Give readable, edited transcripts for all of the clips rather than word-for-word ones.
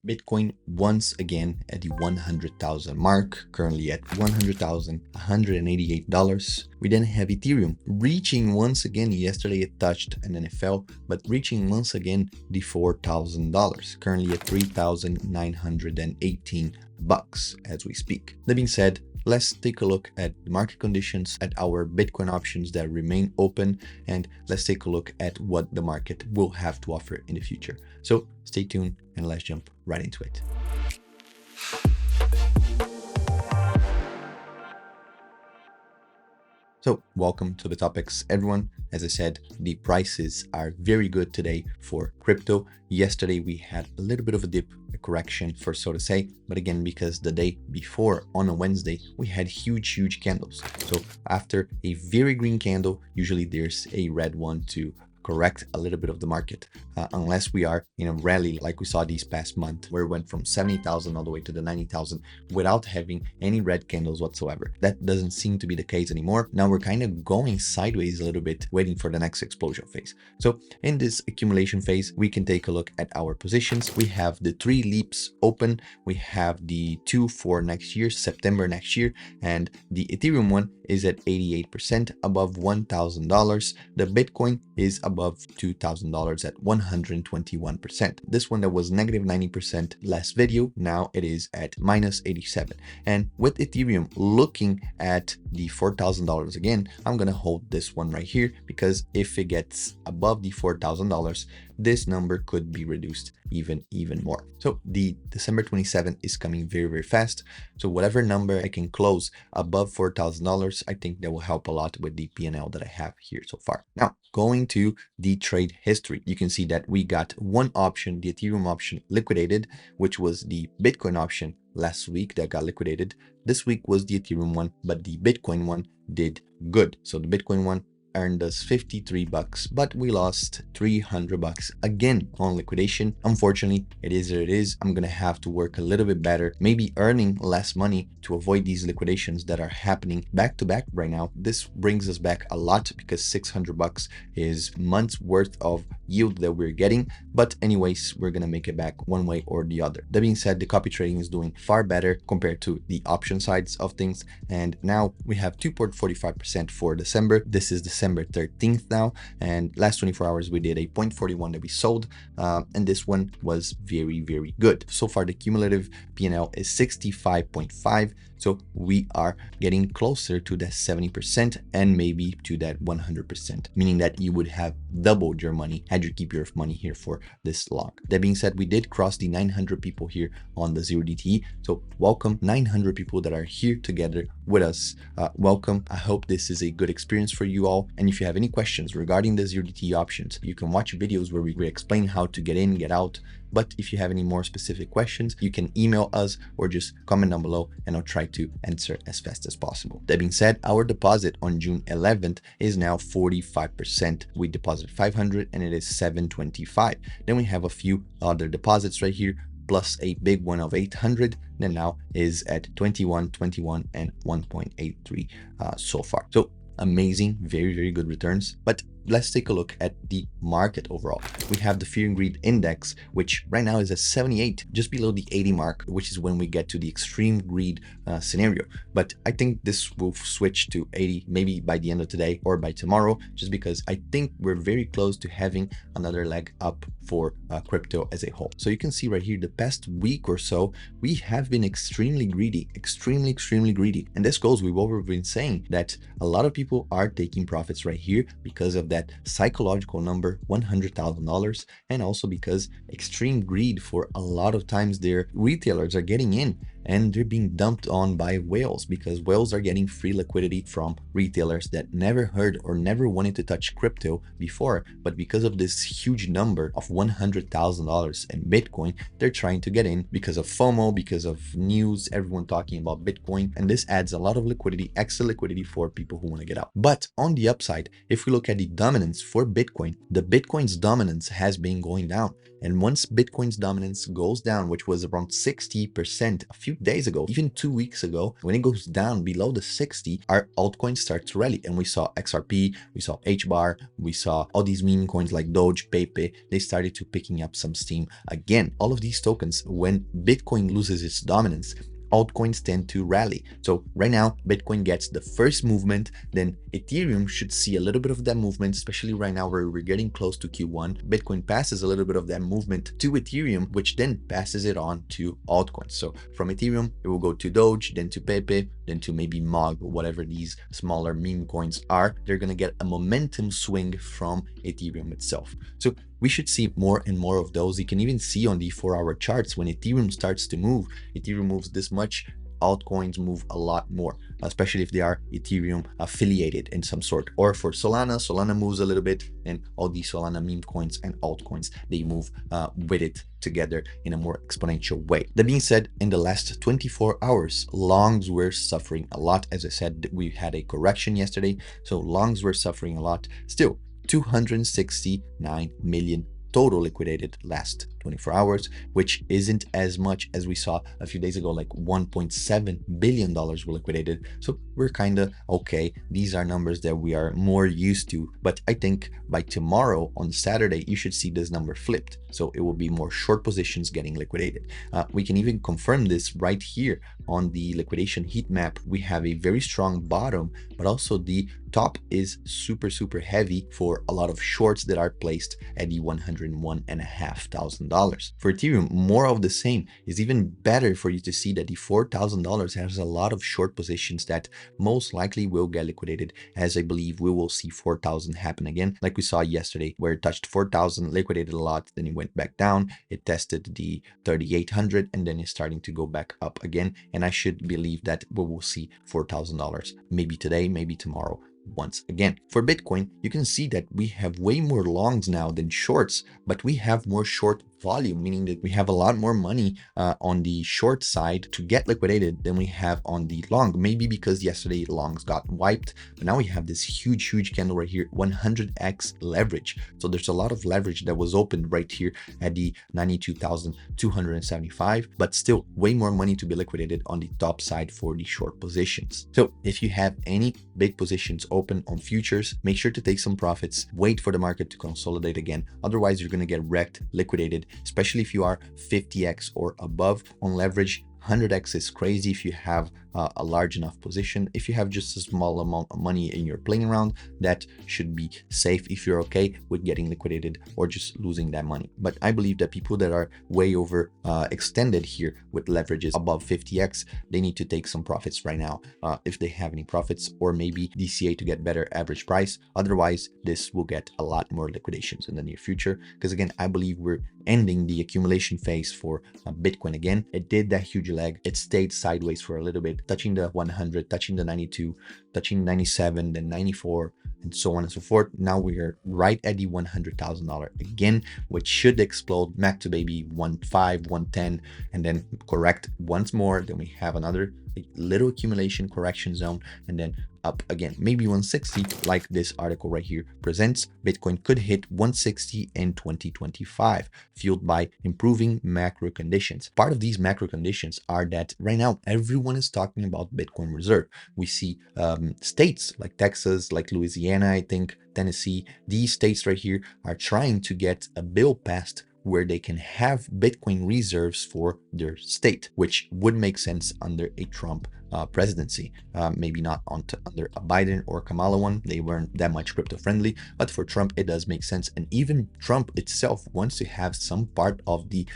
Bitcoin once again at the 100,000 mark, currently at $100,188. We then have Ethereum reaching once again, yesterday it touched and then it fell, but reaching once again the $4,000, currently at 3,918 bucks as we speak. That being said, let's take a look at the market conditions, at our Bitcoin options that remain open, and let's take a look at what the market will have to offer in the future. So stay tuned and let's jump right into it. So welcome to the topics, everyone. As I said, the prices are very good today for crypto. Yesterday, we had a little bit of a dip, a correction for so to say, but again, because the day before on a Wednesday, we had huge candles. So after a very green candle, usually there's a red one to correct a little bit of the market, unless we are in a rally like we saw this past month, where it went from 70,000 all the way to the 90,000 without having any red candles whatsoever. That doesn't seem to be the case anymore. Now we're kind of going sideways a little bit, waiting for the next explosion phase. So in this accumulation phase, we can take a look at our positions. We have the 3 leaps open. We have the 2 for next year, September next year, and the Ethereum one is at 88% above $1,000. The Bitcoin is above $2,000 at 121%. This one that was negative 90% last video, now it is at minus 87. And with Ethereum looking at the $4,000 again, I'm gonna hold this one right here, because if it gets above the $4,000, this number could be reduced even more. So the December 27 is coming very fast. So whatever number I can close above $4,000, I think that will help a lot with the P&L that I have here so far. Now, going to the trade history, you can see that we got one option, the Ethereum option, liquidated, which was the Bitcoin option last week that got liquidated. This week was the Ethereum one, but the Bitcoin one did good. So the Bitcoin one earned us 53 bucks, but we lost 300 bucks again on liquidation. Unfortunately, it is what it is. I'm gonna have to work a little bit better, maybe earning less money to avoid these liquidations that are happening back to back right now. This brings us back a lot, because 600 bucks is months worth of yield that we're getting. But anyways, we're gonna make it back one way or the other. That being said, the copy trading is doing far better compared to the option sides of things. And now we have 2.45% for December. This is December 13th now, and last 24 hours we did a 0.41 that we sold, and this one was very good. So far the cumulative P&L is 65.5, so we are getting closer to that 70% and maybe to that 100%, meaning that you would have doubled your money had you keep your money here for this long. That being said, we did cross the 900 people here on the 0DTE, so welcome 900 people that are here together with us. Welcome. I hope this is a good experience for you all. And if you have any questions regarding the 0DTE options, you can watch videos where we explain how to get in, get out. But if you have any more specific questions, you can email us or just comment down below and I'll try to answer as fast as possible. That being said, our deposit on June 11th is now 45%. We deposited 500 and it is 725. Then we have a few other deposits right here, plus a big one of 800 that now is at 21, 21 and 1.83 so far. So amazing, very good returns. But let's take a look at the market overall. We have the Fear and Greed Index, which right now is at 78, just below the 80 mark, which is when we get to the extreme greed scenario. But I think this will switch to 80, maybe by the end of today or by tomorrow, just because I think we're very close to having another leg up for crypto as a whole. So you can see right here, the past week or so, we have been extremely greedy, extremely greedy. And this goes with what we've been saying, that a lot of people are taking profits right here because of that psychological number, $100,000, and also because extreme greed, for a lot of times their retailers are getting in and they're being dumped on by whales, because whales are getting free liquidity from retailers that never heard or never wanted to touch crypto before, but because of this huge number of $100,000 in Bitcoin, they're trying to get in because of FOMO, because of news, everyone talking about Bitcoin, and this adds a lot of liquidity, extra liquidity for people who want to get out. But on the upside, if we look at the dominance for Bitcoin, the Bitcoin's dominance has been going down. And once Bitcoin's dominance goes down, which was around 60% a few days ago, even 2 weeks ago, when it goes down below the 60, our altcoins start to rally. And we saw XRP, we saw HBAR, we saw all these meme coins like Doge, Pepe, they started to picking up some steam again. All of these tokens, when Bitcoin loses its dominance, altcoins tend to rally. So right now, Bitcoin gets the first movement, then Ethereum should see a little bit of that movement, especially right now where we're getting close to Q1. Bitcoin passes a little bit of that movement to Ethereum, which then passes it on to altcoins. So from Ethereum, it will go to Doge, then to Pepe, then to maybe MOG, whatever these smaller meme coins are. They're going to get a momentum swing from Ethereum itself. So we should see more and more of those. You can even see on the 4-hour charts when Ethereum starts to move, Ethereum moves this much, altcoins move a lot more, especially if they are Ethereum affiliated in some sort. Or for Solana moves a little bit, and all these Solana meme coins and altcoins, they move with it together in a more exponential way. That being said, in the last 24 hours, longs were suffering a lot. As I said, we had a correction yesterday, so longs were suffering a lot. Still, 269 million total liquidated last 24 hours, which isn't as much as we saw a few days ago. Like $1.7 billion were liquidated. So we're kind of okay. These are numbers that we are more used to, but I think by tomorrow on Saturday, you should see this number flipped. So it will be more short positions getting liquidated. We can even confirm this right here on the liquidation heat map. We have a very strong bottom, but also the top is super heavy for a lot of shorts that are placed at the $101,500. For Ethereum, more of the same is even better for you to see that the $4,000 has a lot of short positions that most likely will get liquidated, as I believe we will see 4,000 happen again, like we saw yesterday, where it touched 4,000, liquidated a lot, then it went back down, it tested the 3,800, and then it's starting to go back up again. And I should believe that we will see $4,000 maybe today, maybe tomorrow. Once again, for Bitcoin, you can see that we have way more longs now than shorts, but we have more short volume, meaning that we have a lot more money on the short side to get liquidated than we have on the long. Maybe because yesterday longs got wiped, but now we have this huge candle right here, 100x leverage. So there's a lot of leverage that was opened right here at the 92,275, but still way more money to be liquidated on the top side for the short positions. So if you have any big positions open on futures, make sure to take some profits, wait for the market to consolidate again. Otherwise, you're going to get wrecked, liquidated, especially if you are 50x or above on leverage. 100x is crazy if you have a large enough position. If you have just a small amount of money and you're playing around, that should be safe if you're okay with getting liquidated or just losing that money. But I believe that people that are way over extended here with leverages above 50x, they need to take some profits right now if they have any profits, or maybe DCA to get better average price. Otherwise, this will get a lot more liquidations in the near future, because again, I believe we're ending the accumulation phase for Bitcoin again. It did that huge leg. It stayed sideways for a little bit, touching the 100, touching the 92, touching 97, then 94, and so on and so forth. Now we are right at the $100,000 again, which should explode back to maybe 1.5, 110, and then correct once more. Then we have another little accumulation correction zone, and then up again, maybe 160, like this article right here presents. Bitcoin could hit 160 in 2025, fueled by improving macro conditions. Part of these macro conditions are that right now everyone is talking about Bitcoin reserve. We see states like Texas, like Louisiana, I think Tennessee, these states right here are trying to get a bill passed where they can have Bitcoin reserves for their state, which would make sense under a Trump presidency. Maybe not under a Biden or Kamala one. They weren't that much crypto friendly, but for Trump, it does make sense. And even Trump itself wants to have some part of the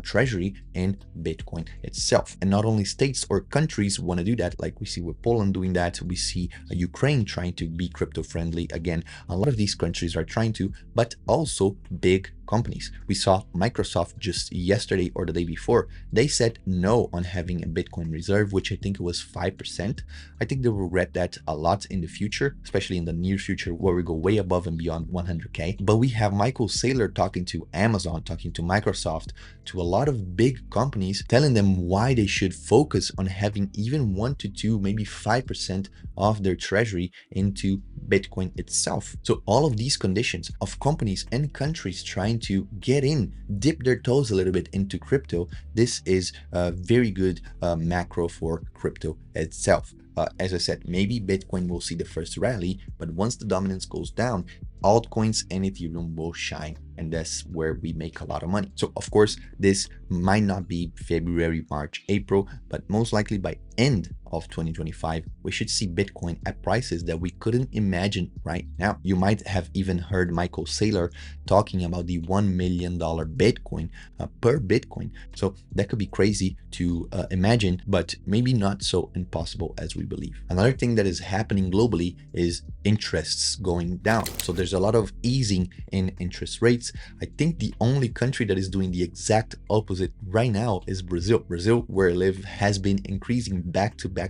treasury in Bitcoin itself. And not only states or countries want to do that, like we see with Poland doing that, we see Ukraine trying to be crypto friendly. Again, a lot of these countries are trying to, but also big companies. We saw Microsoft just yesterday or the day before, they said no on having a Bitcoin reserve, which I think was plus 5%. I think they'll regret that a lot in the future, especially in the near future where we go way above and beyond 100K. But we have Michael Saylor talking to Amazon, talking to Microsoft, to a lot of big companies, telling them why they should focus on having even 1 to 2, maybe 5% of their treasury into Bitcoin itself. So all of these conditions of companies and countries trying to get in, dip their toes a little bit into crypto, this is a very good macro for crypto itself. As I said, maybe Bitcoin will see the first rally, but once the dominance goes down, altcoins and Ethereum will shine, and that's where we make a lot of money. So of course, this might not be February, March, April, but most likely by end of 2025, we should see Bitcoin at prices that we couldn't imagine right now. You might have even heard Michael Saylor talking about the $1 million Bitcoin per Bitcoin. So that could be crazy to imagine, but maybe not so impossible as we believe. Another thing that is happening globally is interests going down. So there's a lot of easing in interest rates. I think the only country that is doing the exact opposite right now is Brazil. Brazil, where I live, has been increasing back to back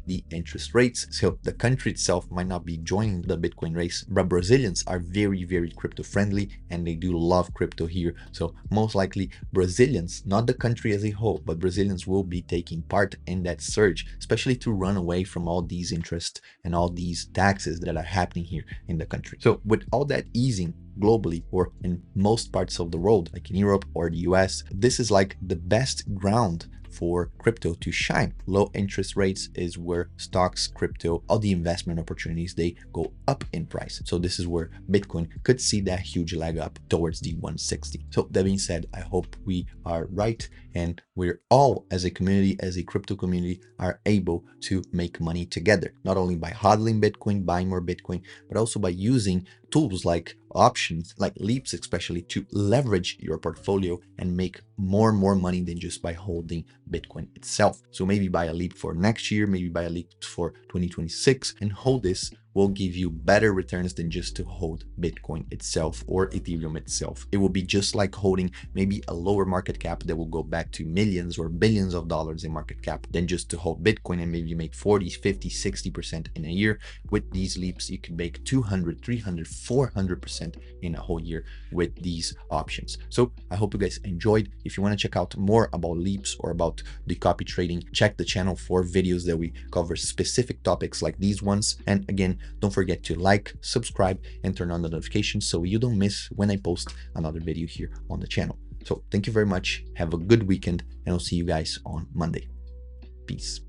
the interest rates. So the country itself might not be joining the Bitcoin race, but Brazilians are very, very crypto friendly and they do love crypto here. So most likely Brazilians, not the country as a whole, but Brazilians will be taking part in that surge, especially to run away from all these interests and all these taxes that are happening here in the country. So with all that easing globally, or in most parts of the world, like in Europe or the US, this is like the best ground for crypto to shine. Low interest rates is where stocks, crypto, all the investment opportunities, they go up in price. So this is where Bitcoin could see that huge leg up towards the 160. So that being said, I hope we are right and we're all as a community, as a crypto community, are able to make money together, not only by hodling Bitcoin, buying more Bitcoin, but also by using tools like options, like leaps, especially to leverage your portfolio and make more and more money than just by holding Bitcoin itself. So maybe buy a leap for next year, maybe buy a leap for 2026 and hold this will give you better returns than just to hold Bitcoin itself or Ethereum itself. It will be just like holding maybe a lower market cap that will go back to millions or billions of dollars in market cap than just to hold Bitcoin and maybe make 40, 50, 60% in a year. With these leaps, you can make 200, 300, 400% in a whole year with these options. So I hope you guys enjoyed. If you want to check out more about leaps or about the copy trading, check the channel for videos that we cover specific topics like these ones. And again, don't forget to like, subscribe, and turn on the notifications so you don't miss when I post another video here on the channel. So thank you very much. Have a good weekend, and I'll see you guys on Monday. Peace.